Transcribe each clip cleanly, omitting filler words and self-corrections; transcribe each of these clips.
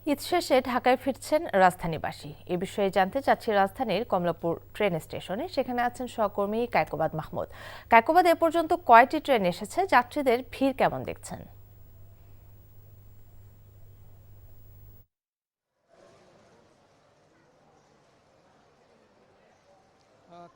ঈদ শেষে ঢাকায় ফিরছেন রাজধানীবাসী। এ বিষয়ে জানতে চাচ্ছি রাজধানীর কমলাপুর ট্রেন স্টেশনে। সেখানে আছেন সহকর্মী কায়কোবাদ মাহমুদ। কায়কোবাদ, এ পর্যন্ত কয়টি ট্রেন এসেছে? যাত্রীদের ভিড় কেমন দেখছেন?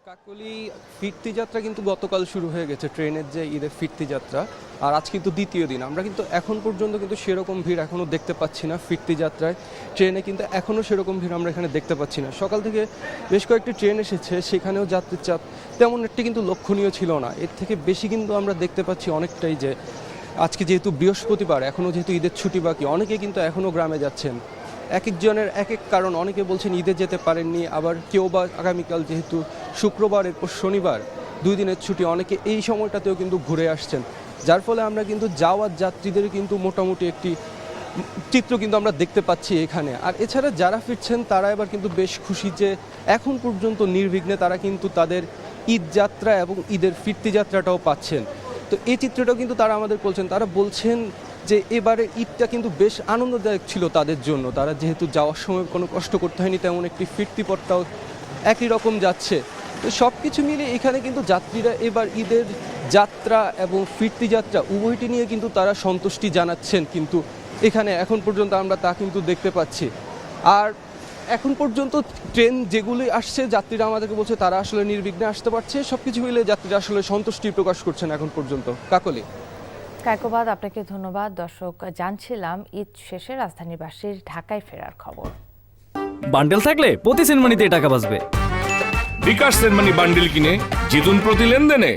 কাকলি ফিরতি যাত্রা কিন্তু গতকাল শুরু হয়ে গেছে, ট্রেনের যে ঈদের ফিরতি যাত্রা। আর আজ কিন্তু দ্বিতীয় দিন। আমরা কিন্তু এখন পর্যন্ত কিন্তু সেরকম ভিড় এখনও দেখতে পাচ্ছি না ফিরতি যাত্রায়। ট্রেনে কিন্তু এখনও সেরকম ভিড় আমরা এখানে দেখতে পাচ্ছি না। সকাল থেকে বেশ কয়েকটি ট্রেন এসেছে, সেখানেও যাত্রীর চাপ তেমন একটি কিন্তু লক্ষণীয় ছিল না। এর থেকে বেশি কিন্তু আমরা দেখতে পাচ্ছি অনেকটাই যে আজকে যেহেতু বৃহস্পতিবার, এখনও যেহেতু ঈদের ছুটি বাকি, অনেকে কিন্তু এখনও গ্রামে যাচ্ছেন। এক একজনের এক এক কারণ, অনেকে বলছেন ঈদে যেতে পারেননি, আবার কেউ বা আগামীকাল যেহেতু শুক্রবার এরপর শনিবার 2 দিনের ছুটি, অনেকে এই সময়টাতেও কিন্তু ঘুরে আসছেন। যার ফলে আমরা কিন্তু যাওয়ার যাত্রীদের কিন্তু মোটামুটি একটি চিত্র কিন্তু আমরা দেখতে পাচ্ছি এখানে। আর এছাড়া যারা ফিরছেন তারা এবার কিন্তু বেশ খুশি যে এখন পর্যন্ত নির্বিঘ্নে তারা কিন্তু তাদের ঈদ যাত্রা এবং ঈদের ফিরতি যাত্রাটাও পাচ্ছেন। তো এই চিত্রটাও কিন্তু তারা আমাদের বলছেন। তারা বলছেন যে এবারে ঈদটা কিন্তু বেশ আনন্দদায়ক ছিল তাদের জন্য। তারা যেহেতু যাওয়ার সময় কোনো কষ্ট করতে হয়নি, তেমন একটি ফিরতি পথটাও একই রকম যাচ্ছে। তো সব কিছু মিলে এখানে কিন্তু যাত্রীরা এবার ঈদের যাত্রা এবং ফিরতি যাত্রা উভয়টি নিয়ে কিন্তু তারা সন্তুষ্টি জানাচ্ছেন। কিন্তু এখানে এখন পর্যন্ত আমরা তা কিন্তু দেখতে পাচ্ছি। আর এখন পর্যন্ত ট্রেন যেগুলি আসছে, যাত্রীরা আমাদেরকে বলছে তারা আসলে নির্বিঘ্নে আসতে পারছে। সব কিছু মিলে যাত্রীরা আসলে সন্তুষ্টি প্রকাশ করছেন এখন পর্যন্ত। কাকলি। কায়কোবাদ, আপনাকে ধন্যবাদ। দর্শক, জানছিলাম ঈদ শেষে রাজধানীবাসীর ঢাকায় ফেরার খবর। বান্ডেল থাকলে প্রতি সেনমানিতে টাকা বাঁচবে। বিকাশ সেনমানি বান্ডিল কিনে জিতুন প্রতি লেনদেনে।